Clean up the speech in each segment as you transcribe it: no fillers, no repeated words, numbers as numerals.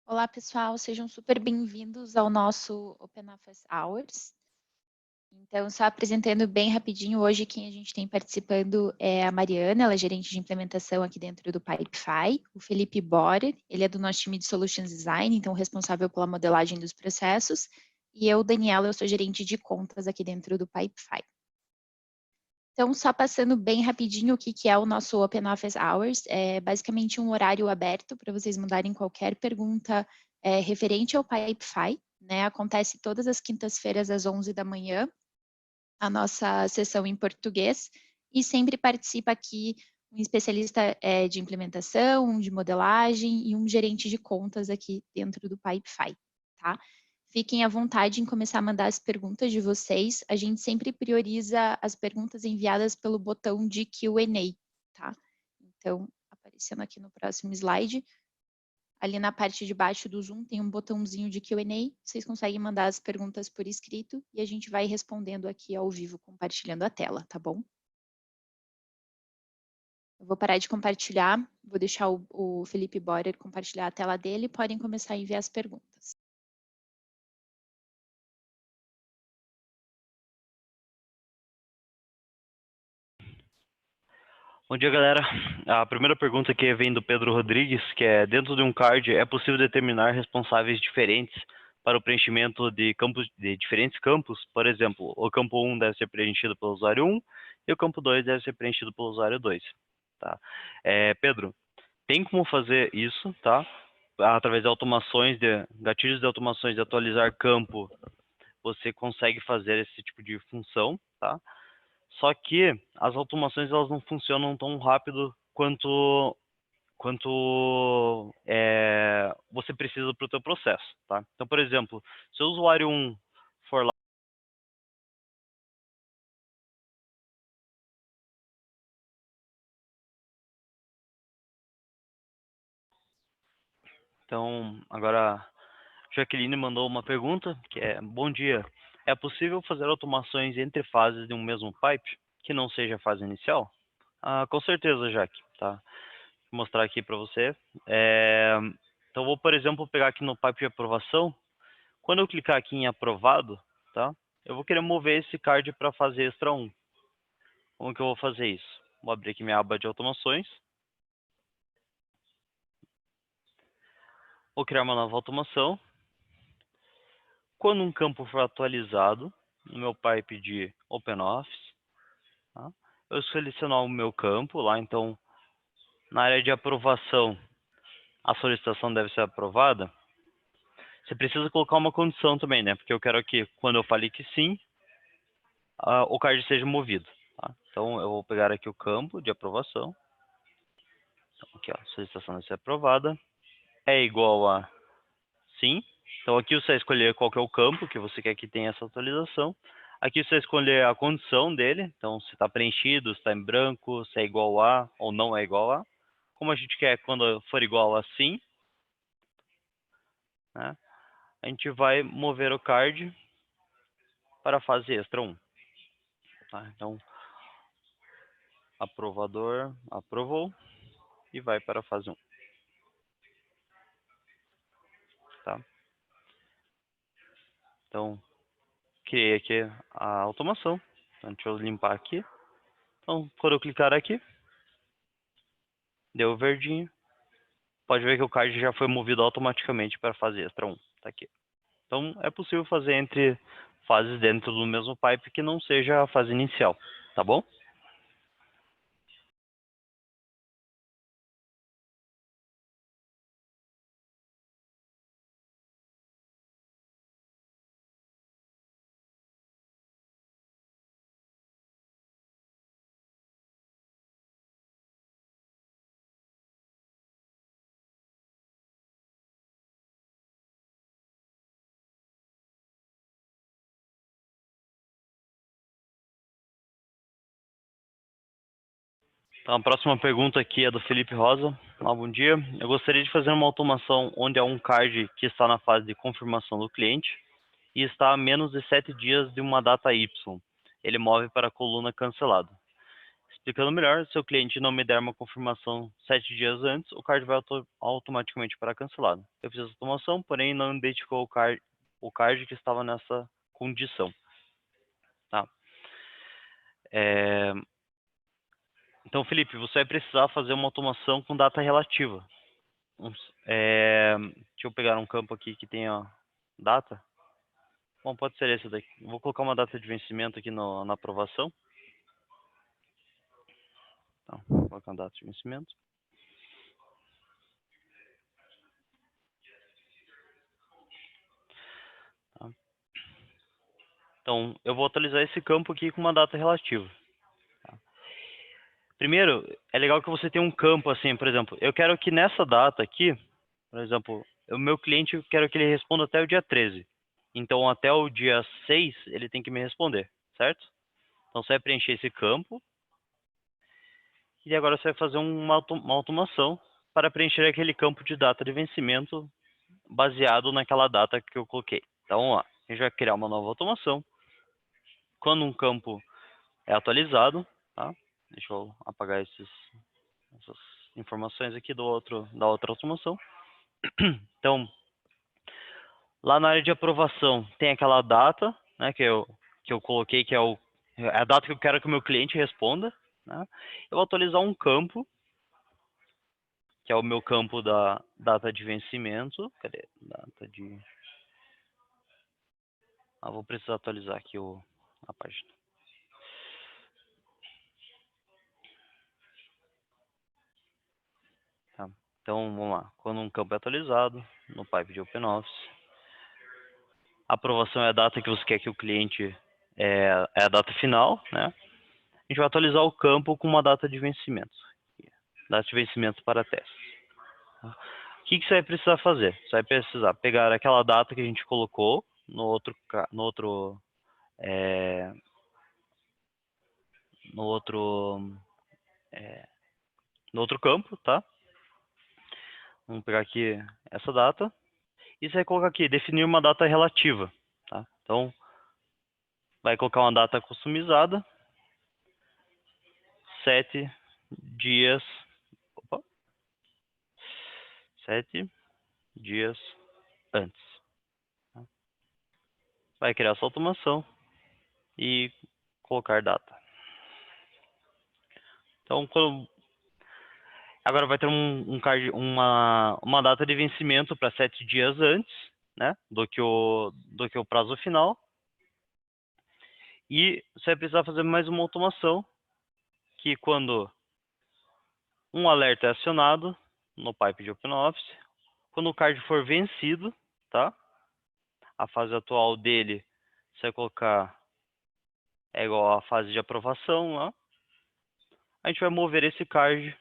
Olá, pessoal, sejam super bem-vindos ao nosso Open Office Hours. Então, só apresentando bem rapidinho, hoje quem a gente tem participando é a Mariana, ela é gerente de implementação aqui dentro do Pipefy, o Felipe Borer, ele é do nosso time de Solutions Design, então responsável pela modelagem dos processos, e eu, Daniela, eu sou gerente de contas aqui dentro do Pipefy. Então, só passando bem rapidinho o que é o nosso Open Office Hours, é basicamente um horário aberto para vocês mandarem qualquer pergunta referente ao Pipefy, né? Acontece todas as quintas-feiras às 11 da manhã, a nossa sessão em português, e sempre participa aqui um especialista de implementação, um de modelagem e um gerente de contas aqui dentro do Pipefy, tá? Fiquem à vontade em começar a mandar as perguntas de vocês. A gente sempre prioriza as perguntas enviadas pelo botão de Q&A, tá? Então, aparecendo aqui no próximo slide, ali na parte de baixo do Zoom tem um botãozinho de Q&A. Vocês conseguem mandar as perguntas por escrito e a gente vai respondendo aqui ao vivo, compartilhando a tela, tá bom? Eu vou parar de compartilhar, vou deixar o Felipe Borer compartilhar a tela dele, podem começar a enviar as perguntas. Bom dia, galera. A primeira pergunta aqui vem do Pedro Rodrigues, que é: dentro de um card é possível determinar responsáveis diferentes para o preenchimento de diferentes campos? Por exemplo, o campo 1 deve ser preenchido pelo usuário 1 e o campo 2 deve ser preenchido pelo usuário 2. Tá? Pedro, tem como fazer isso, tá? Através de automações, gatilhos de automações de atualizar campo, você consegue fazer esse tipo de função, tá? Só que as automações elas não funcionam tão rápido quanto você precisa para o teu processo, tá? Então, por exemplo, se o usuário 1 for lá, então agora Jaqueline mandou uma pergunta que é: bom dia, é possível fazer automações entre fases de um mesmo pipe que não seja a fase inicial? Com certeza, Jaque, tá? Vou mostrar aqui para você. Então, vou, por exemplo, pegar aqui no pipe de aprovação. Quando eu clicar aqui em aprovado, tá? Eu vou querer mover esse card para fase extra 1. Como que eu vou fazer isso? Vou abrir aqui minha aba de automações. Vou criar uma nova automação. Quando um campo for atualizado no meu pipe de OpenOffice, tá? Eu selecionar o meu campo lá, então na área de aprovação, a solicitação deve ser aprovada. Você precisa colocar uma condição também, né? Porque eu quero que quando eu fale que sim, o card seja movido. Tá? Então eu vou pegar aqui o campo de aprovação. Então, aqui, ó, solicitação deve ser aprovada. É igual a sim. Então aqui você vai escolher qual que é o campo que você quer que tenha essa atualização. Aqui você vai escolher a condição dele. Então se está preenchido, se está em branco, se é igual a ou não é igual a. Como a gente quer quando for igual a sim, né? A gente vai mover o card para a fase extra 1. Tá? Então, aprovador aprovou e vai para a fase 1. Tá? Então, criei aqui a automação. Então, deixa eu limpar aqui. Então, quando eu clicar aqui, deu verdinho. Pode ver que o card já foi movido automaticamente para a fase extra 1. Tá aqui. Então, é possível fazer entre fases dentro do mesmo pipe que não seja a fase inicial. Tá bom? Então, a próxima pergunta aqui é do Felipe Rosa. Olá, bom dia. Eu gostaria de fazer uma automação onde há um card que está na fase de confirmação do cliente e está a menos de 7 dias de uma data Y. Ele move para a coluna cancelado. Explicando melhor, se o cliente não me der uma confirmação 7 dias antes, o card vai automaticamente para cancelado. Eu fiz essa automação, porém não identificou o card que estava nessa condição. Tá? Então, Felipe, você vai precisar fazer uma automação com data relativa. Deixa eu pegar um campo aqui que tenha data. Bom, pode ser esse daqui. Vou colocar uma data de vencimento aqui na aprovação. Então, vou colocar uma data de vencimento. Tá. Então, eu vou atualizar esse campo aqui com uma data relativa. Tá. Primeiro, é legal que você tenha um campo assim, por exemplo, eu quero que nessa data aqui, por exemplo, o meu cliente, eu quero que ele responda até o dia 13. Então, até o dia 6, ele tem que me responder, certo? Então, você vai preencher esse campo. E agora você vai fazer uma automação para preencher aquele campo de data de vencimento baseado naquela data que eu coloquei. Então, vamos lá. A gente vai criar uma nova automação. Quando um campo é atualizado, tá? Deixa eu apagar essas informações aqui da outra automação. Então, lá na área de aprovação tem aquela data, né, que eu coloquei, que é a data que eu quero que o meu cliente responda. Né? Eu vou atualizar um campo, que é o meu campo da data de vencimento. Cadê? Data de... vou precisar atualizar aqui a página. Tá. Então, vamos lá. Quando um campo é atualizado, no pipe de OpenOffice, a aprovação é a data que você quer que o cliente... É a data final, né? A gente vai atualizar o campo com uma data de vencimento. Data de vencimento para testes. Tá? O que você vai precisar fazer? Você vai precisar pegar aquela data que a gente colocou no outro campo, tá? Vamos pegar aqui essa data. E você vai colocar aqui, definir uma data relativa, tá? Então, vai colocar uma data customizada. 7 dias... 7 dias antes. Tá? Vai criar essa automação e colocar data. Então, agora vai ter uma data de vencimento para 7 dias antes, né, do que o prazo final. E você vai precisar fazer mais uma automação, que quando um alerta é acionado no pipe de OpenOffice, quando o card for vencido, tá? A fase atual dele, você vai colocar igual à fase de aprovação lá. A gente vai mover esse card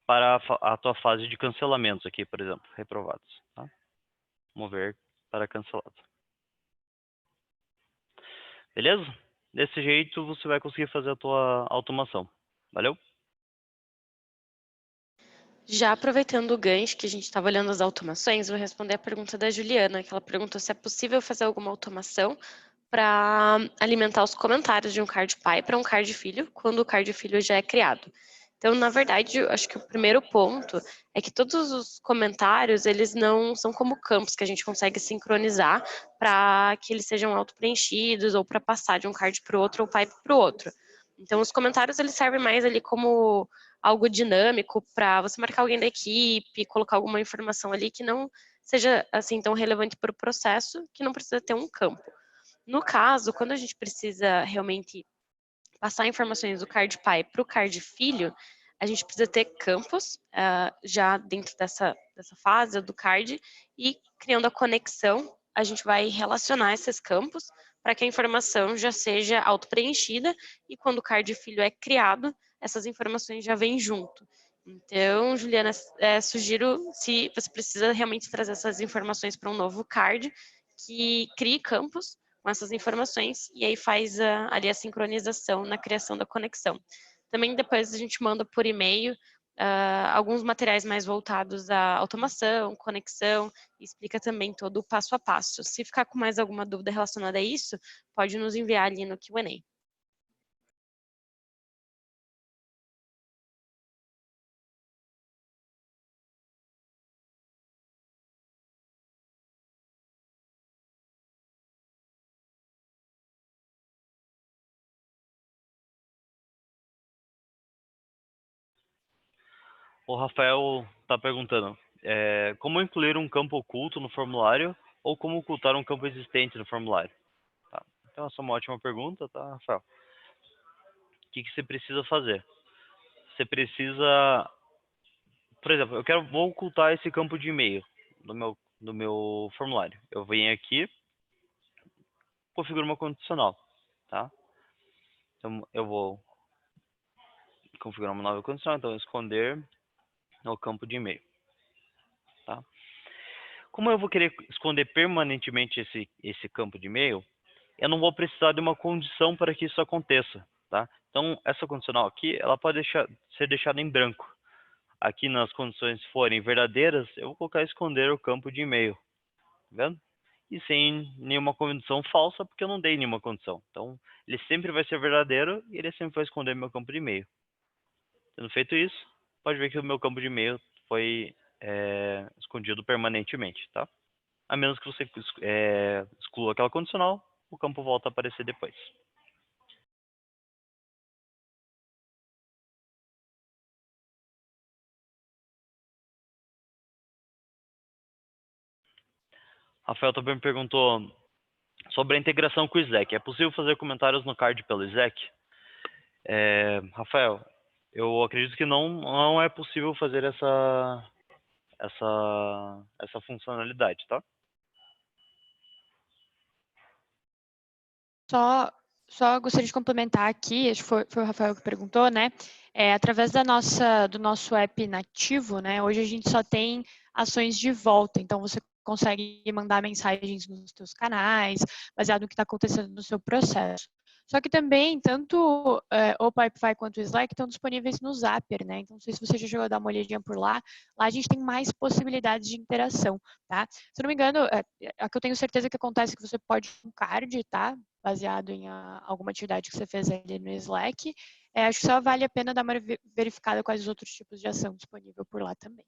para a tua fase de cancelamentos aqui, por exemplo, reprovados. Tá? Mover para cancelado. Beleza? Desse jeito você vai conseguir fazer a tua automação. Valeu? Já aproveitando o gancho que a gente estava olhando as automações, vou responder a pergunta da Juliana, que ela perguntou se é possível fazer alguma automação para alimentar os comentários de um card pai para um card filho, quando o card filho já é criado. Então, na verdade, eu acho que o primeiro ponto é que todos os comentários, eles não são como campos que a gente consegue sincronizar para que eles sejam auto-preenchidos ou para passar de um card para o outro ou pipe para o outro. Então, os comentários, eles servem mais ali como algo dinâmico para você marcar alguém da equipe, colocar alguma informação ali que não seja assim tão relevante para o processo, que não precisa ter um campo. No caso, quando a gente precisa realmente passar informações do card pai para o card filho, a gente precisa ter campos já dentro dessa fase do card e criando a conexão, a gente vai relacionar esses campos para que a informação já seja auto-preenchida e quando o card filho é criado, essas informações já vêm junto. Então, Juliana, sugiro, se você precisa realmente trazer essas informações para um novo card, que crie campos com essas informações e aí faz ali a sincronização na criação da conexão. Também depois a gente manda por e-mail alguns materiais mais voltados à automação, conexão, e explica também todo o passo a passo. Se ficar com mais alguma dúvida relacionada a isso, pode nos enviar ali no Q&A. O Rafael está perguntando, como incluir um campo oculto no formulário ou como ocultar um campo existente no formulário? Tá. Então, essa é uma ótima pergunta, tá, Rafael? O que você precisa fazer? Você precisa, por exemplo, vou ocultar esse campo de e-mail do meu formulário. Eu venho aqui, configuro uma condicional, tá? Então, eu vou configurar uma nova condicional, então esconder no campo de e-mail, tá? Como eu vou querer esconder permanentemente esse campo de e-mail, eu não vou precisar de uma condição para que isso aconteça, tá? Então, essa condicional aqui, ela pode ser deixada em branco. Aqui nas condições forem verdadeiras, eu vou colocar esconder o campo de e-mail, tá vendo? E sem nenhuma condição falsa, porque eu não dei nenhuma condição. Então, ele sempre vai ser verdadeiro e ele sempre vai esconder meu campo de e-mail. Tendo feito isso, pode ver que o meu campo de e-mail foi escondido permanentemente, tá? A menos que você exclua aquela condicional, o campo volta a aparecer depois. Rafael também perguntou sobre a integração com o Slack. É possível fazer comentários no card pelo Slack? Rafael, eu acredito que não é possível fazer essa funcionalidade, tá? Só gostaria de complementar aqui, acho que foi o Rafael que perguntou, né? Através do nosso app nativo, né? Hoje a gente só tem ações de volta, então você consegue mandar mensagens nos seus canais, baseado no que está acontecendo no seu processo. Só que também, tanto o Pipefy quanto o Slack estão disponíveis no Zapier, né? Então, não sei se você já chegou a dar uma olhadinha por lá. Lá a gente tem mais possibilidades de interação, tá? Se eu não me engano, a que eu tenho certeza que acontece é que você pode um card, tá? Baseado em alguma atividade que você fez ali no Slack. Acho que só vale a pena dar uma verificada quais os outros tipos de ação disponível por lá também.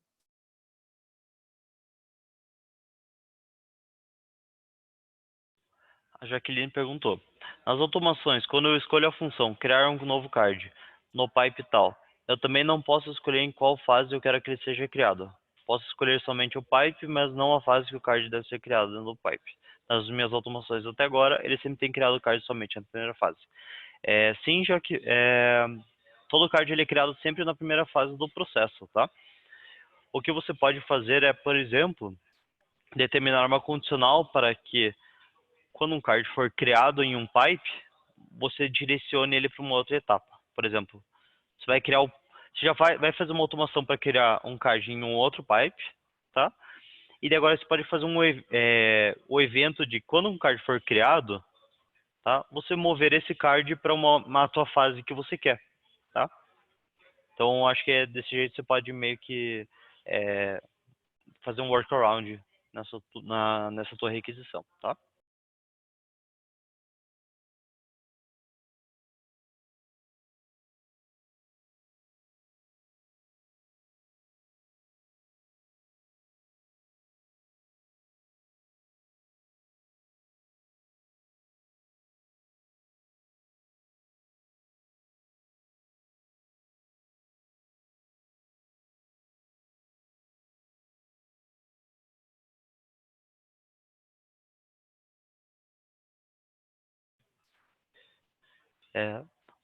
A Jaqueline perguntou, nas automações, quando eu escolho a função criar um novo card no pipe tal, eu também não posso escolher em qual fase eu quero que ele seja criado. Posso escolher somente o pipe, mas não a fase que o card deve ser criado dentro do pipe. Nas minhas automações até agora, ele sempre tem criado o card somente na primeira fase. Sim, já que todo card ele é criado sempre na primeira fase do processo, tá? O que você pode fazer é, por exemplo, determinar uma condicional para que quando um card for criado em um pipe, você direcione ele para uma outra etapa. Por exemplo, você vai criar você já vai fazer uma automação para criar um card em um outro pipe, tá? E daí agora você pode fazer o evento de quando um card for criado, tá? Você mover esse card para uma tua fase que você quer, tá? Então acho que desse jeito você pode meio que fazer um workaround nessa tua requisição, tá?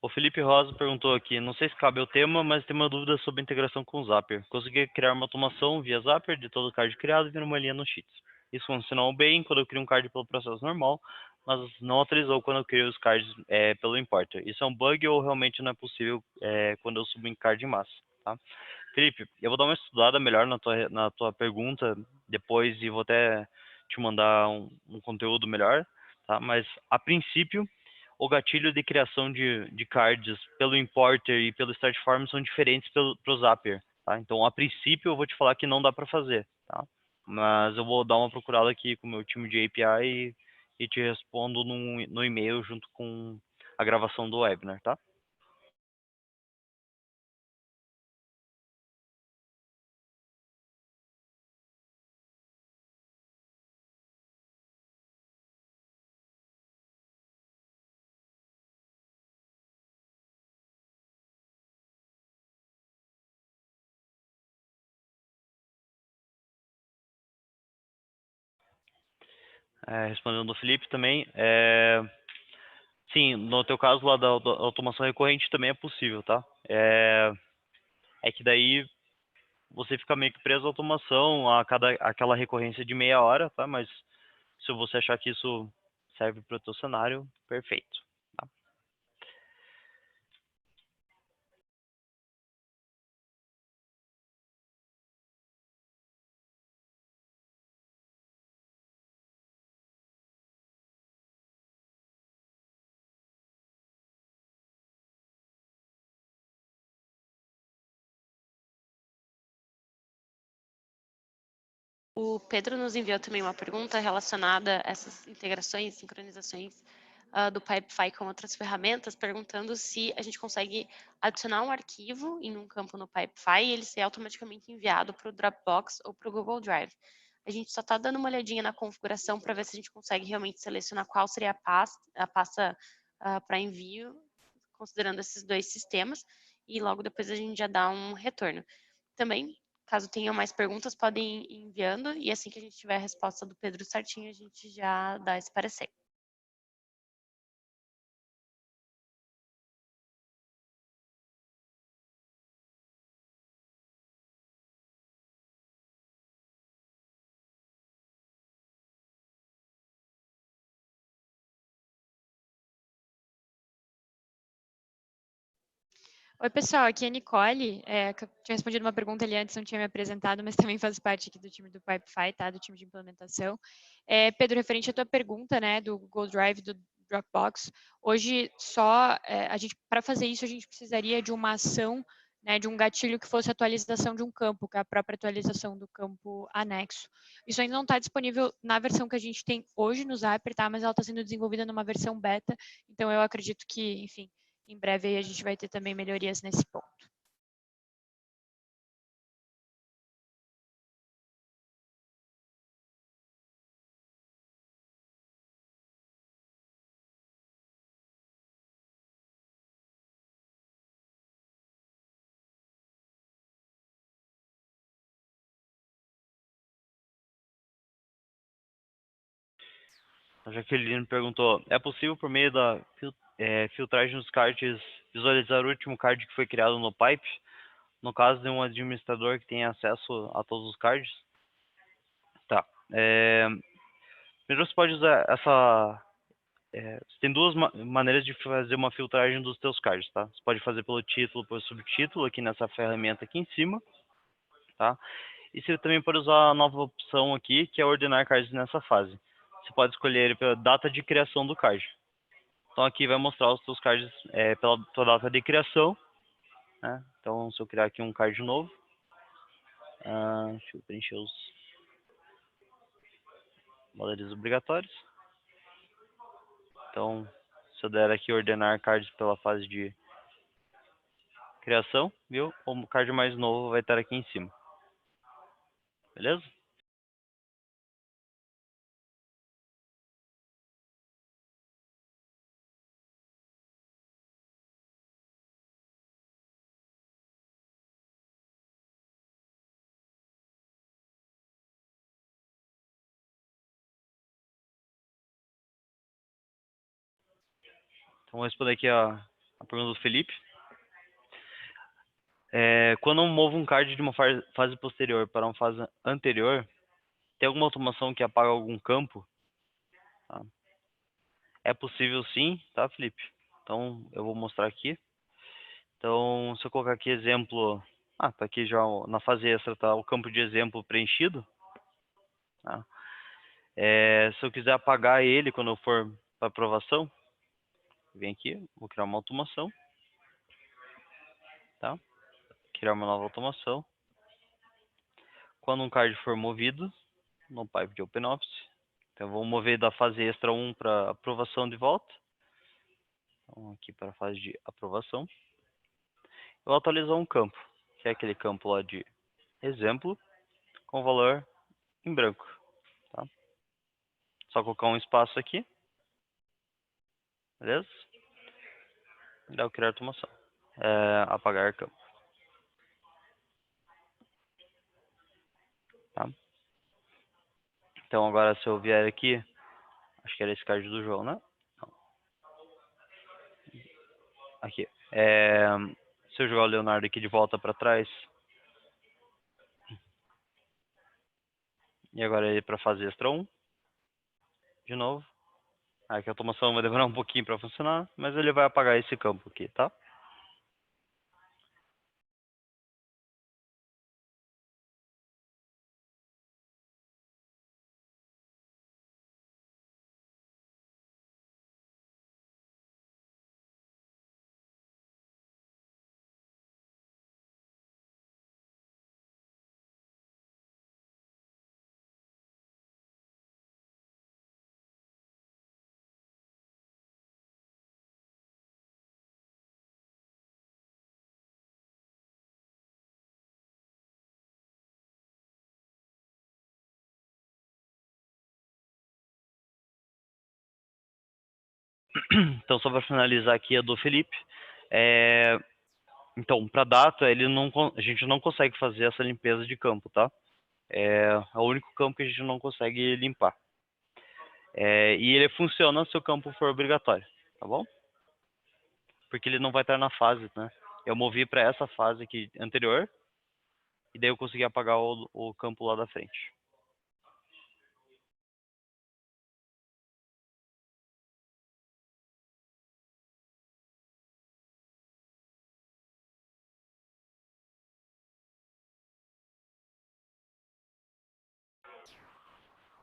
O Felipe Rosa perguntou aqui, não sei se cabe ao tema, mas tem uma dúvida sobre a integração com o Zapier. Consegui criar uma automação via Zapier de todo o card criado e vir uma linha no Sheets. Isso funcionou bem quando eu crio um card pelo processo normal, mas não atualizou quando eu crio os cards pelo importer. Isso é um bug ou realmente não é possível quando eu subo em card em massa, tá? Felipe, eu vou dar uma estudada melhor na tua pergunta depois e vou até te mandar um conteúdo melhor, tá? Mas, a princípio, o gatilho de criação de cards pelo importer e pelo start form são diferentes pro Zapier, tá? Então, a princípio, eu vou te falar que não dá para fazer, tá? Mas eu vou dar uma procurada aqui com o meu time de API e te respondo no e-mail junto com a gravação do webinar, tá? respondendo do Felipe também, sim, no teu caso lá da automação recorrente também é possível, tá? É que daí você fica meio que preso à automação, aquela recorrência de meia hora, tá? Mas se você achar que isso serve para o teu cenário, perfeito. Tá? O Pedro nos enviou também uma pergunta relacionada a essas integrações, sincronizações do Pipefy com outras ferramentas, perguntando se a gente consegue adicionar um arquivo em um campo no Pipefy e ele ser automaticamente enviado para o Dropbox ou para o Google Drive. A gente só está dando uma olhadinha na configuração para ver se a gente consegue realmente selecionar qual seria a pasta para envio, considerando esses dois sistemas, e logo depois a gente já dá um retorno. Também, caso tenham mais perguntas, podem ir enviando, e assim que a gente tiver a resposta do Pedro certinho, a gente já dá esse parecer. Oi, pessoal, aqui é a Nicole. Que eu tinha respondido uma pergunta ali antes, não tinha me apresentado, mas também faz parte aqui do time do Pipefy, tá? Do time de implementação. Pedro, referente à tua pergunta, né, do Google Drive, do Dropbox, hoje só, para fazer isso, a gente precisaria de uma ação, né, de um gatilho que fosse a atualização de um campo, que é a própria atualização do campo anexo. Isso ainda não está disponível na versão que a gente tem hoje no Zapier, tá? Mas ela está sendo desenvolvida numa versão beta, então eu acredito que, enfim, em breve aí a gente vai ter também melhorias nesse ponto. A Jaqueline perguntou, é possível por meio da filtragem dos cards visualizar o último card que foi criado no Pipe? No caso de um administrador que tem acesso a todos os cards? Tá. Primeiro você pode usar você tem duas maneiras de fazer uma filtragem dos teus cards, tá? Você pode fazer pelo título, pelo subtítulo, aqui nessa ferramenta aqui em cima, tá? E você também pode usar a nova opção aqui, que é ordenar cards nessa fase. Você pode escolher ele pela data de criação do card. Então aqui vai mostrar os teus cards pela tua data de criação, né? Então se eu criar aqui um card novo, deixa eu preencher os valores obrigatórios. Então, se eu der aqui ordenar cards pela fase de criação, viu? O card mais novo vai estar aqui em cima. Beleza? Então, vou responder aqui a pergunta do Felipe. Quando eu movo um card de uma fase posterior para uma fase anterior, tem alguma automação que apaga algum campo? Tá? É possível sim, tá, Felipe? Então, eu vou mostrar aqui. Então, se eu colocar aqui exemplo... tá aqui já na fase extra, tá o campo de exemplo preenchido. Tá? Se eu quiser apagar ele quando eu for para aprovação, vem aqui, vou criar uma automação. Tá? Criar uma nova automação. Quando um card for movido no pipe de OpenOffice, então eu vou mover da fase extra 1 para aprovação de volta. Então aqui para a fase de aprovação. Eu vou atualizar um campo, que é aquele campo lá de exemplo, com valor em branco. Tá? Só colocar um espaço aqui. Beleza? E dá o criar automação. Apagar campo. Tá? Então agora se eu vier aqui Acho que era esse card do João, né? Não. Aqui. Se eu jogar o Leonardo aqui de volta para trás. E agora ele para fase extra 1. De novo. Aqui a automação vai demorar um pouquinho para funcionar, mas ele vai apagar esse campo aqui, tá? Então, só para finalizar aqui a do Felipe. Então, para data, a gente não consegue fazer essa limpeza de campo, tá? É o único campo que a gente não consegue limpar. E ele funciona se o campo for obrigatório, tá bom? Porque ele não vai estar na fase, né? Eu movi para essa fase aqui anterior, e daí eu consegui apagar o campo lá da frente.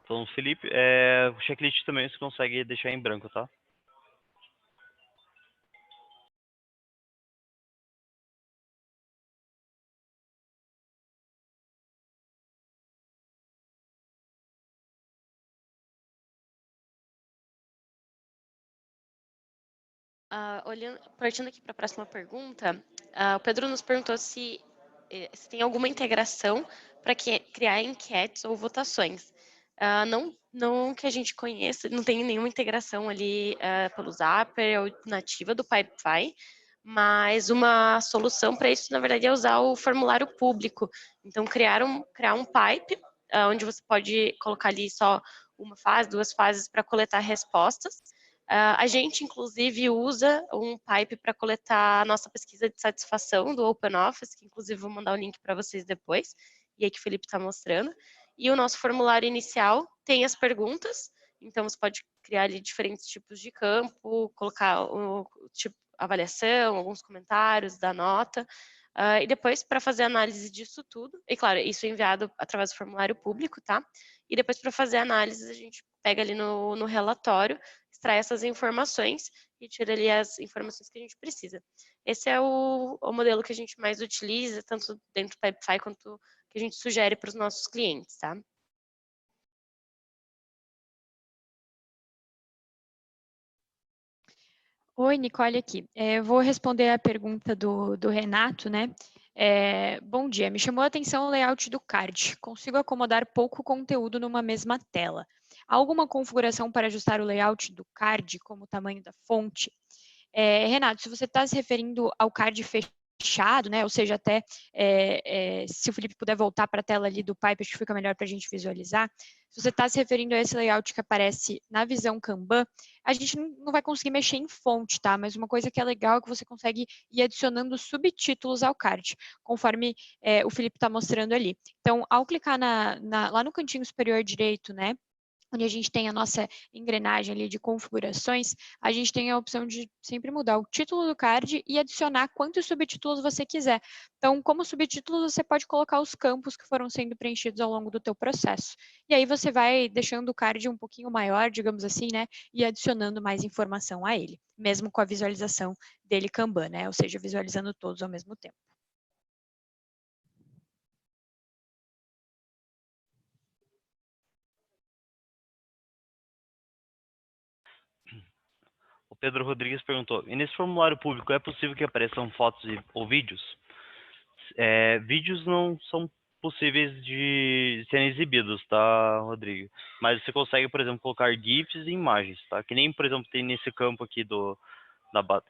Então, Felipe, o checklist também você consegue deixar em branco, tá? Partindo aqui para a próxima pergunta, o Pedro nos perguntou se tem alguma integração para criar enquetes ou votações. Não que a gente conheça, não tem nenhuma integração ali pelo Zapper ou nativa do Pipefy, mas uma solução para isso, na verdade, é usar o formulário público. Então, criar um pipe, onde você pode colocar ali só uma fase, 2 fases para coletar respostas. A gente, inclusive, usa um pipe para coletar a nossa pesquisa de satisfação do OpenOffice, que inclusive vou mandar o link para vocês depois, e aí que o Felipe está mostrando. E o nosso formulário inicial tem as perguntas, então você pode criar ali diferentes tipos de campo, colocar o tipo avaliação, alguns comentários da nota, e depois para fazer análise disso tudo, e claro, isso é enviado através do formulário público, tá? E depois para fazer análise a gente pega ali no relatório, extrai essas informações e tira ali as informações que a gente precisa. Esse é o modelo que a gente mais utiliza, tanto dentro do Pipefy quanto que a gente sugere para os nossos clientes, tá? Oi, Nicole aqui. Vou responder a pergunta do Renato, né? Bom dia, me chamou a atenção o layout do card. Consigo acomodar pouco conteúdo numa mesma tela. Há alguma configuração para ajustar o layout do card, como o tamanho da fonte? Renato, se você está se referindo ao card fechado, né? Ou seja, até se o Felipe puder voltar para a tela ali do Pipe, acho que fica melhor para a gente visualizar. Se você está se referindo a esse layout que aparece na visão Kanban, a gente não vai conseguir mexer em fonte, tá? Mas uma coisa que é legal é que você consegue ir adicionando subtítulos ao card, conforme o Felipe está mostrando ali. Então, ao clicar lá no cantinho superior direito, né? Onde a gente tem a nossa engrenagem ali de configurações, a gente tem a opção de sempre mudar o título do card e adicionar quantos subtítulos você quiser. Então, como subtítulos, você pode colocar os campos que foram sendo preenchidos ao longo do teu processo. E aí você vai deixando o card um pouquinho maior, digamos assim, né? E adicionando mais informação a ele, mesmo com a visualização dele Kanban, né? Ou seja, visualizando todos ao mesmo tempo. O Pedro Rodrigues perguntou, e nesse formulário público é possível que apareçam fotos ou vídeos? Vídeos não são possíveis de serem exibidos, tá, Rodrigo? Mas você consegue, por exemplo, colocar GIFs e imagens, tá? Que nem, por exemplo, tem nesse campo aqui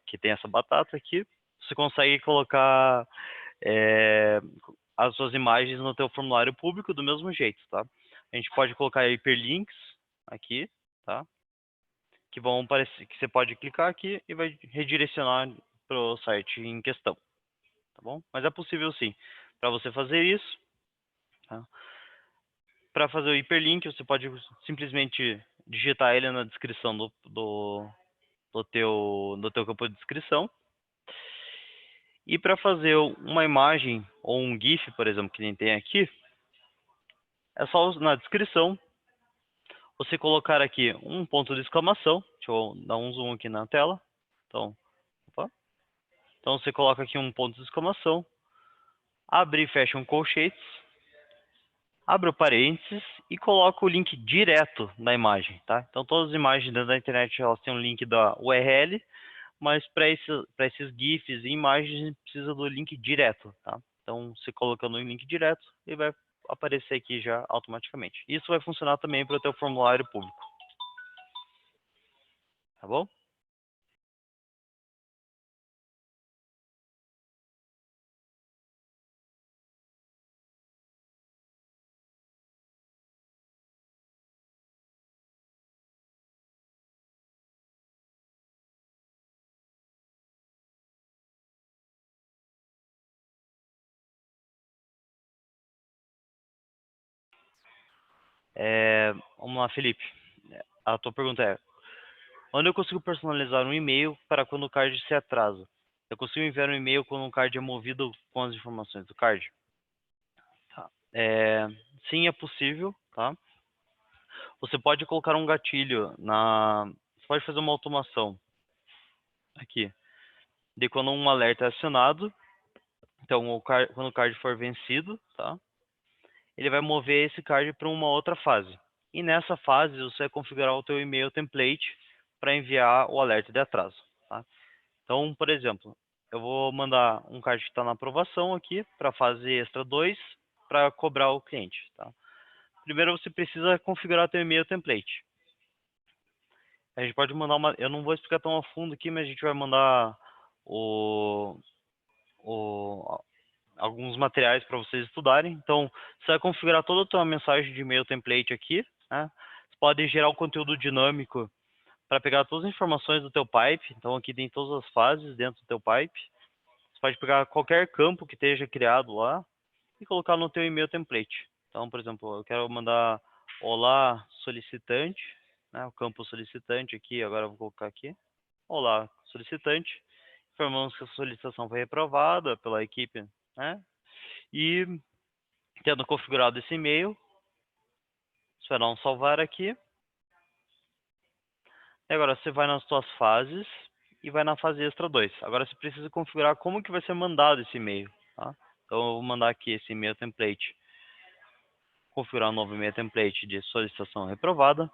que tem essa batata aqui. Você consegue colocar as suas imagens no teu formulário público do mesmo jeito, tá? A gente pode colocar hiperlinks aqui, tá? que vão aparecer, que você pode clicar aqui e vai redirecionar para o site em questão, tá bom? Mas é possível sim. Para você fazer isso, tá? Para fazer o hiperlink, você pode simplesmente digitar ele na descrição do teu campo de descrição. E para fazer uma imagem ou um GIF, por exemplo, que nem tem aqui, é só na descrição você colocar aqui um ponto de exclamação. Deixa eu dar um zoom aqui na tela. Então, opa. Então você coloca aqui um ponto de exclamação, abre e fecha um colchetes, abre o parênteses e coloca o link direto na imagem, tá? Então todas as imagens dentro da internet elas têm um link da URL, mas para esses GIFs e imagens a gente precisa do link direto, tá? Então você colocando o link direto, ele vai aparecer aqui já automaticamente. Isso vai funcionar também para o teu formulário público. Tá bom? Vamos lá, Felipe. A tua pergunta é: onde eu consigo personalizar um e-mail para quando o card se atrasa? Eu consigo enviar um e-mail quando o card é movido com as informações do card? Tá. Sim, é possível, tá? Você pode colocar um gatilho Você pode fazer uma automação aqui. De quando um alerta é acionado, então quando o card for vencido, tá? Ele vai mover esse card para uma outra fase. E nessa fase você vai configurar o teu e-mail template para enviar o alerta de atraso, tá? Então, por exemplo, eu vou mandar um card que está na aprovação aqui para a fase extra 2 para cobrar o cliente, tá? Primeiro você precisa configurar teu e-mail template. A gente pode mandar eu não vou explicar tão a fundo aqui, mas a gente vai mandar alguns materiais para vocês estudarem. Então, você vai configurar toda a tua mensagem de e-mail template aqui, né? Você pode gerar um conteúdo dinâmico para pegar todas as informações do teu pipe. Então, aqui tem todas as fases dentro do teu pipe. Você pode pegar qualquer campo que esteja criado lá e colocar no teu e-mail template. Então, por exemplo, eu quero mandar olá solicitante, né? O campo solicitante aqui, agora eu vou colocar aqui. Olá solicitante. Informamos que a solicitação foi reprovada pela equipe, né? E tendo configurado esse e-mail, esperar um salvar aqui. E agora você vai nas suas fases e vai na fase extra 2. Agora você precisa configurar como que vai ser mandado esse e-mail, tá? Então eu vou mandar aqui esse e-mail template. Configurar um novo e-mail template de solicitação reprovada.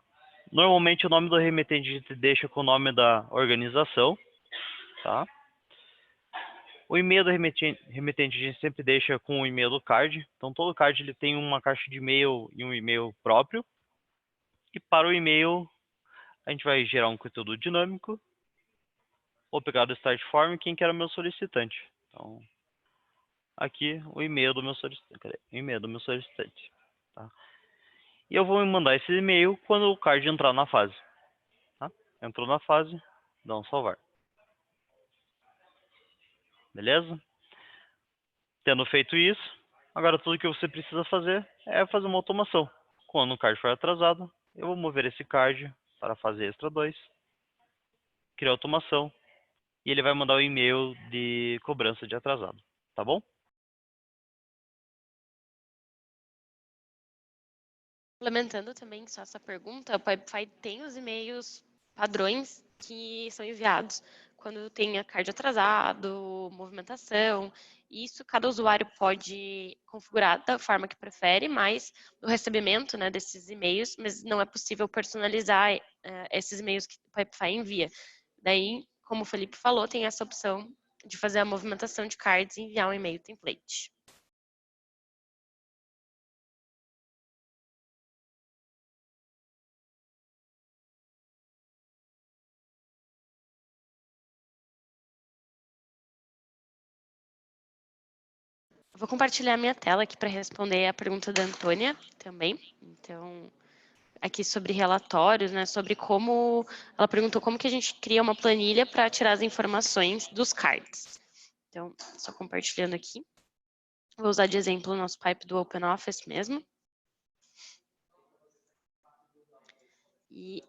Normalmente o nome do remetente a gente deixa com o nome da organização, tá? O e-mail do remetente a gente sempre deixa com o e-mail do card. Então todo card ele tem uma caixa de e-mail e um e-mail próprio. E para o e-mail a gente vai gerar um conteúdo dinâmico. Vou pegar do start form quem que era o meu solicitante. Então aqui o e-mail do meu solicitante. Cadê? O e-mail do meu solicitante. Tá? E eu vou mandar esse e-mail quando o card entrar na fase. Tá? Entrou na fase, dá um salvar. Beleza? Tendo feito isso, agora tudo que você precisa fazer é fazer uma automação. Quando o card for atrasado, eu vou mover esse card para a fase extra 2, criar automação, e ele vai mandar o e-mail de cobrança de atrasado. Tá bom? Complementando também só essa pergunta, o Pipefy tem os e-mails padrões que são enviados quando tem a card atrasado, movimentação. Isso cada usuário pode configurar da forma que prefere, mas no recebimento, né, desses e-mails, mas não é possível personalizar esses e-mails que o Pipefy envia. Daí, como o Felipe falou, tem essa opção de fazer a movimentação de cards e enviar um e-mail template. Vou compartilhar minha tela aqui para responder a pergunta da Antônia também. Então, aqui sobre relatórios, né, sobre como, ela perguntou como que a gente cria uma planilha para tirar as informações dos cards. Então, só compartilhando aqui. Vou usar de exemplo o nosso pipe do OpenOffice mesmo. E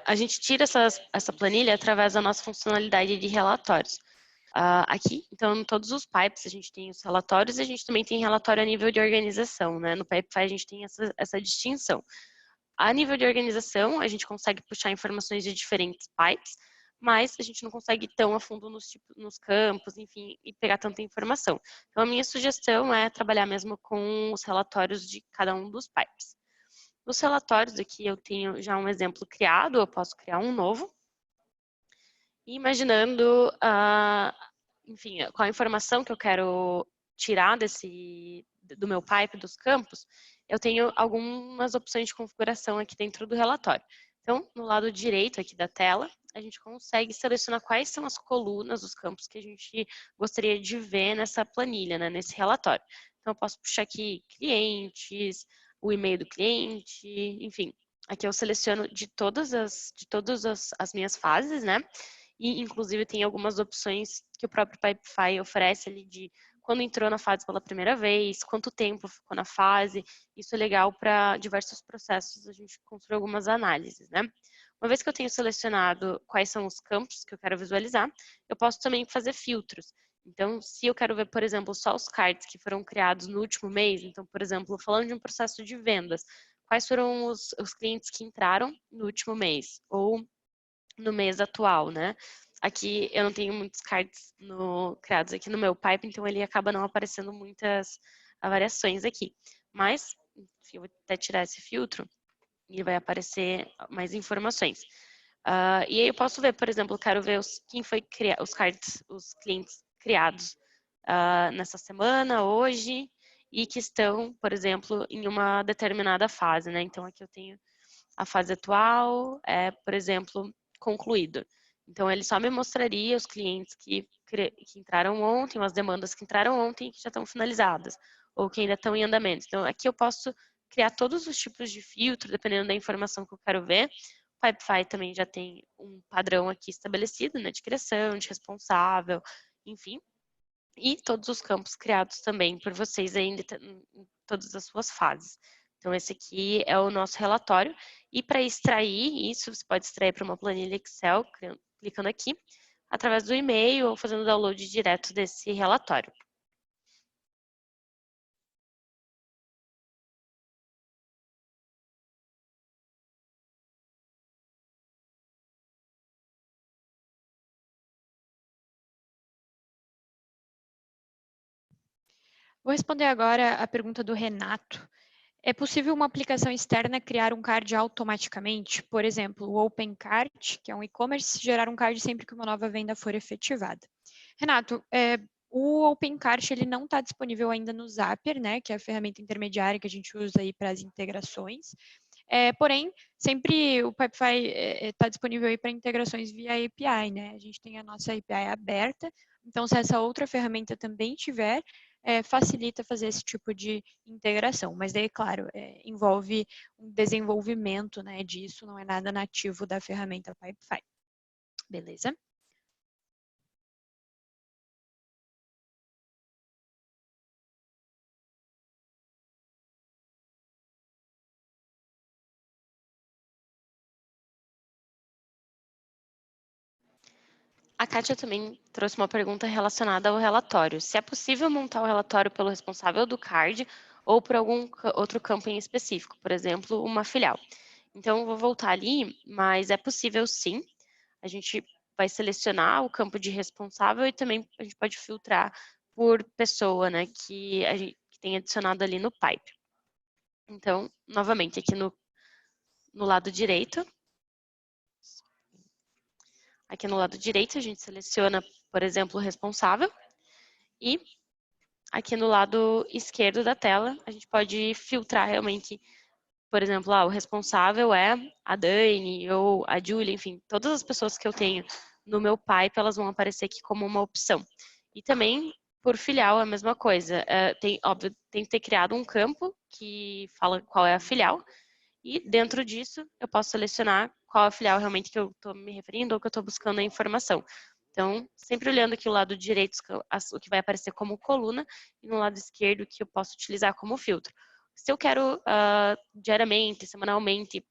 a gente tira essa planilha através da nossa funcionalidade de relatórios. Aqui, então, em todos os pipes a gente tem os relatórios e a gente também tem relatório a nível de organização, né? No Pipefy a gente tem essa distinção. A nível de organização, a gente consegue puxar informações de diferentes pipes, mas a gente não consegue ir tão a fundo nos campos, enfim, e pegar tanta informação. Então, a minha sugestão é trabalhar mesmo com os relatórios de cada um dos pipes. Nos relatórios aqui eu tenho já um exemplo criado, eu posso criar um novo. E imaginando, enfim, qual a informação que eu quero tirar do meu pipe, dos campos, eu tenho algumas opções de configuração aqui dentro do relatório. Então, no lado direito aqui da tela, a gente consegue selecionar quais são as colunas, os campos que a gente gostaria de ver nessa planilha, né, nesse relatório. Então, eu posso puxar aqui clientes, o e-mail do cliente, enfim. Aqui eu seleciono de todas as minhas fases, né? E, inclusive, tem algumas opções que o próprio Pipefy oferece ali de quando entrou na fase pela primeira vez, quanto tempo ficou na fase. Isso é legal para diversos processos, a gente construir algumas análises, né? Uma vez que eu tenho selecionado quais são os campos que eu quero visualizar, eu posso também fazer filtros. Então, se eu quero ver, por exemplo, só os cards que foram criados no último mês, então, por exemplo, falando de um processo de vendas, quais foram os clientes que entraram no último mês? Ou no mês atual, né? Aqui eu não tenho muitos cards criados aqui no meu pipe, então ele acaba não aparecendo muitas variações aqui. Mas, enfim, eu vou até tirar esse filtro e vai aparecer mais informações. E aí eu posso ver, por exemplo, eu quero ver quem foi os cards, os clientes criados nessa semana, hoje, e que estão, por exemplo, em uma determinada fase, né? Então aqui eu tenho a fase atual, por exemplo, concluído. Então, ele só me mostraria os clientes que entraram ontem, ou as demandas que entraram ontem e que já estão finalizadas, ou que ainda estão em andamento. Então, aqui eu posso criar todos os tipos de filtro, dependendo da informação que eu quero ver. O Pipefy também já tem um padrão aqui estabelecido, né, de criação, de responsável, enfim. E todos os campos criados também por vocês ainda em todas as suas fases. Então, esse aqui é o nosso relatório. E para extrair isso, você pode extrair para uma planilha Excel, clicando aqui, através do e-mail ou fazendo download direto desse relatório. Vou responder agora a pergunta do Renato. É possível uma aplicação externa criar um card automaticamente? Por exemplo, o OpenCart, que é um e-commerce, gerar um card sempre que uma nova venda for efetivada. Renato, o OpenCart ele não está disponível ainda no Zapier, né, que é a ferramenta intermediária que a gente usa aí para as integrações. Porém, sempre o Pipefy está disponível aí para integrações via API, né? A gente tem a nossa API aberta, então se essa outra ferramenta também tiver, facilita fazer esse tipo de integração. Mas daí, claro, envolve um desenvolvimento, né, disso, não é nada nativo da ferramenta Pipefy. Beleza? A Kátia também trouxe uma pergunta relacionada ao relatório. Se é possível montar o relatório pelo responsável do card ou por algum outro campo em específico, por exemplo, uma filial. Então, eu vou voltar ali, mas é possível sim. A gente vai selecionar o campo de responsável e também a gente pode filtrar por pessoa, né, que a gente tem adicionado ali no pipe. Então, novamente, aqui no lado direito, aqui no lado direito, a gente seleciona, por exemplo, o responsável. E aqui no lado esquerdo da tela, a gente pode filtrar realmente, por exemplo, o responsável é a Dani ou a Julia, enfim, todas as pessoas que eu tenho no meu pipe, elas vão aparecer aqui como uma opção. E também, por filial, é a mesma coisa. Óbvio, tem que ter criado um campo que fala qual é a filial. E dentro disso, eu posso selecionar qual a filial realmente que eu estou me referindo ou que eu estou buscando a informação. Então, sempre olhando aqui o lado direito, o que vai aparecer como coluna, e no lado esquerdo, o que eu posso utilizar como filtro. Se eu quero diariamente, semanalmente,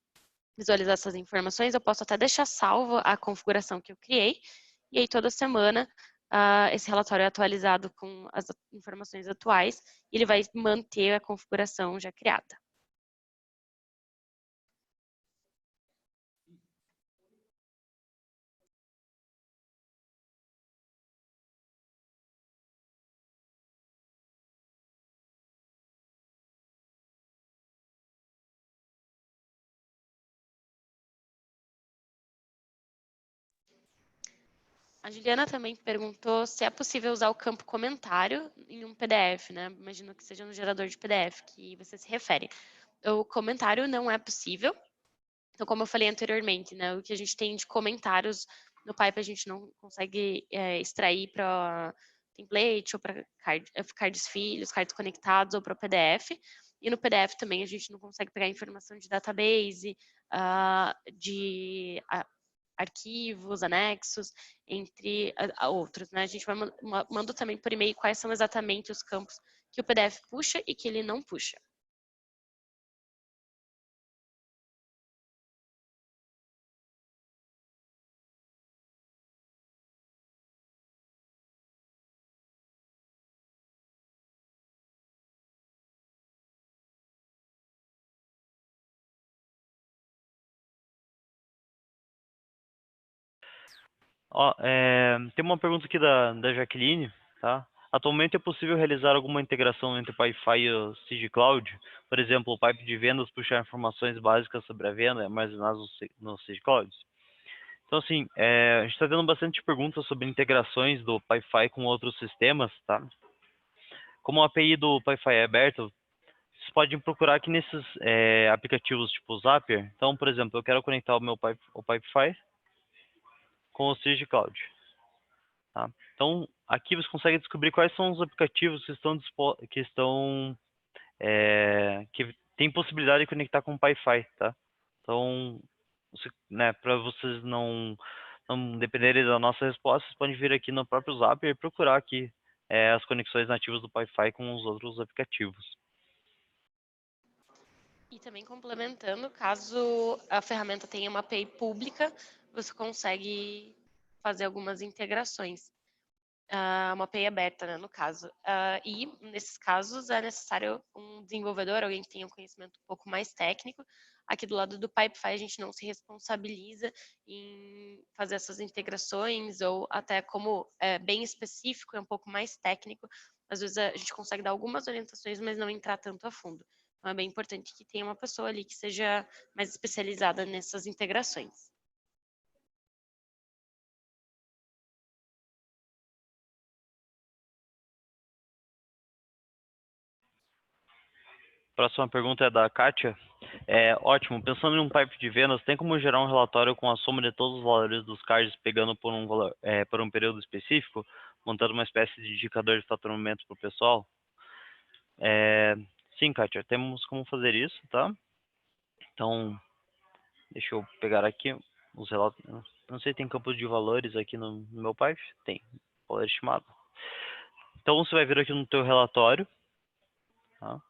visualizar essas informações, eu posso até deixar salvo a configuração que eu criei, e aí toda semana esse relatório é atualizado com as informações atuais, e ele vai manter a configuração já criada. A Juliana também perguntou se é possível usar o campo comentário em um PDF, né? Imagino que seja no gerador de PDF que você se refere. O comentário não é possível. Então, como eu falei anteriormente, né? O que a gente tem de comentários no Pipe a gente não consegue extrair para template ou para cards filhos, cards conectados ou para PDF. E no PDF também a gente não consegue pegar informação de database, de arquivos, anexos, entre outros, né? A gente manda também por e-mail quais são exatamente os campos que o PDF puxa e que ele não puxa. Ó, tem uma pergunta aqui da Jaqueline, tá? Atualmente é possível realizar alguma integração entre o Pipefy e o Sage Cloud? Por exemplo, o pipe de vendas puxar informações básicas sobre a venda armazenadas no Sage Cloud? Então, assim, a gente está tendo bastante perguntas sobre integrações do Pipefy com outros sistemas, tá? Como a API do Pipefy é aberta, vocês podem procurar aqui nesses aplicativos tipo o Zapier. Então, por exemplo, eu quero conectar o Pipefy com o Sage Cloud. Tá? Então, aqui você consegue descobrir quais são os aplicativos que tem possibilidade de conectar com o Pipefy, tá? Então, né, para vocês não dependerem da nossa resposta, vocês podem vir aqui no próprio Zapier e procurar aqui as conexões nativas do Pipefy com os outros aplicativos. E também complementando, caso a ferramenta tenha uma API pública, você consegue fazer algumas integrações. Uma API aberta, né, no caso. E, nesses casos, é necessário um desenvolvedor, alguém que tenha um conhecimento um pouco mais técnico. Aqui do lado do Pipefy, a gente não se responsabiliza em fazer essas integrações, ou até como é bem específico, é um pouco mais técnico, às vezes a gente consegue dar algumas orientações, mas não entrar tanto a fundo. Então, é bem importante que tenha uma pessoa ali que seja mais especializada nessas integrações. Próxima pergunta é da Kátia. Ótimo, pensando em um pipe de vendas, tem como gerar um relatório com a soma de todos os valores dos cards pegando por um período específico, montando uma espécie de indicador de faturamento para o pessoal? Sim, Kátia, temos como fazer isso, tá? Então, deixa eu pegar aqui os relatórios. Não sei se tem campo de valores aqui no meu pipe? Tem, valor estimado. Então, você vai vir aqui no teu relatório, tá?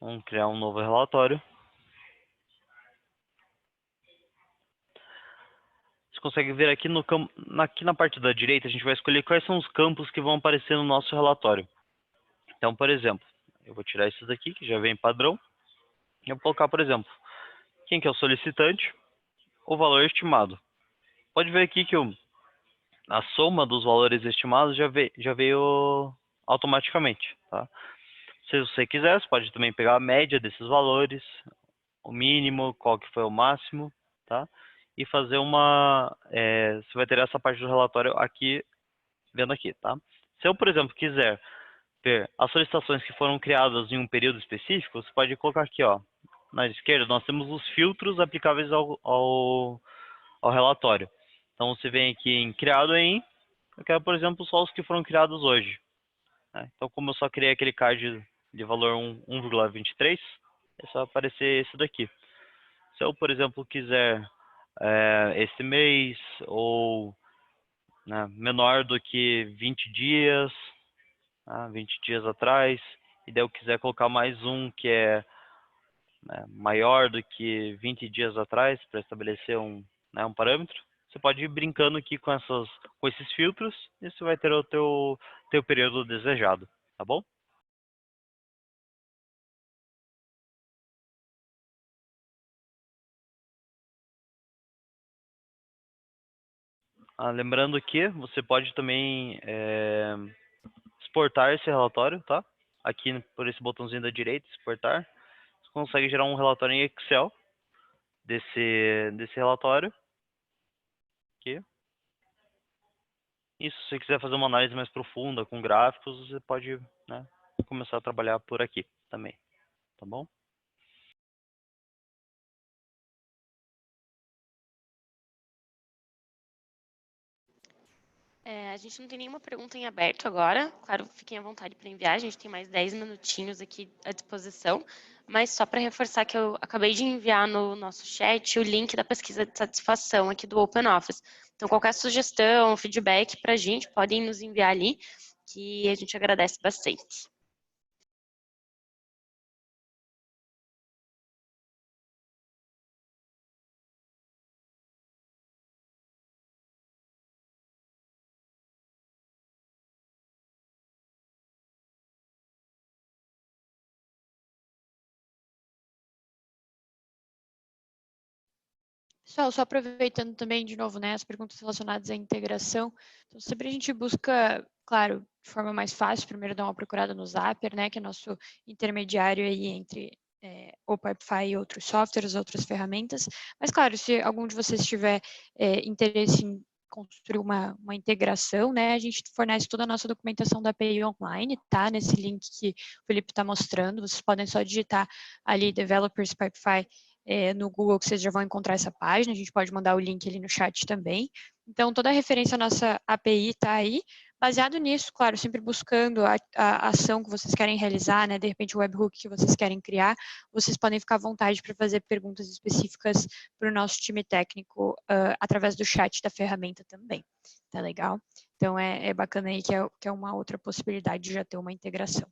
Vamos criar um novo relatório. Você consegue ver aqui aqui na parte da direita, a gente vai escolher quais são os campos que vão aparecer no nosso relatório. Então, por exemplo, eu vou tirar esses daqui, que já vem padrão. Eu vou colocar, por exemplo, quem que é o solicitante, o valor estimado. Pode ver aqui que a soma dos valores estimados já veio automaticamente, tá? Se você quiser, você pode também pegar a média desses valores, o mínimo, qual que foi o máximo, tá? E fazer você vai ter essa parte do relatório aqui, vendo aqui, tá? Se eu, por exemplo, quiser ver as solicitações que foram criadas em um período específico, você pode colocar aqui, ó, na esquerda, nós temos os filtros aplicáveis ao relatório. Então, você vem aqui em criado em, eu quero, por exemplo, só os que foram criados hoje. Né? Então, como eu só criei aquele card de valor 1,23, é só aparecer esse daqui. Se eu, por exemplo, quiser esse mês ou, né, menor do que 20 dias, 20 dias atrás, e daí eu quiser colocar mais um que é, né, maior do que 20 dias atrás para estabelecer um parâmetro, você pode ir brincando aqui com esses filtros e você vai ter o teu período desejado, tá bom? Lembrando que você pode também exportar esse relatório, tá? Aqui por esse botãozinho da direita, exportar. Você consegue gerar um relatório em Excel desse relatório. Aqui. E se você quiser fazer uma análise mais profunda com gráficos, você pode, né, começar a trabalhar por aqui também, tá bom? A gente não tem nenhuma pergunta em aberto agora. Claro, fiquem à vontade para enviar. A gente tem mais 10 minutinhos aqui à disposição. Mas só para reforçar que eu acabei de enviar no nosso chat o link da pesquisa de satisfação aqui do OpenOffice. Então, qualquer sugestão, feedback para a gente, podem nos enviar ali, que a gente agradece bastante. Pessoal, só aproveitando também, de novo, né, as perguntas relacionadas à integração. Então, sempre a gente busca, claro, de forma mais fácil, primeiro dar uma procurada no Zapier, né, que é nosso intermediário aí entre o Pipefy e outros softwares, outras ferramentas. Mas, claro, se algum de vocês tiver interesse em construir uma integração, né, a gente fornece toda a nossa documentação da API online, tá? Nesse link que o Felipe está mostrando, vocês podem só digitar ali Developers Pipefy no Google, que vocês já vão encontrar essa página, a gente pode mandar o link ali no chat também. Então, toda a referência à nossa API está aí. Baseado nisso, claro, sempre buscando a ação que vocês querem realizar, né? De repente, o webhook que vocês querem criar, vocês podem ficar à vontade para fazer perguntas específicas para o nosso time técnico através do chat da ferramenta também. Tá legal? Então, é bacana aí que é uma outra possibilidade de já ter uma integração.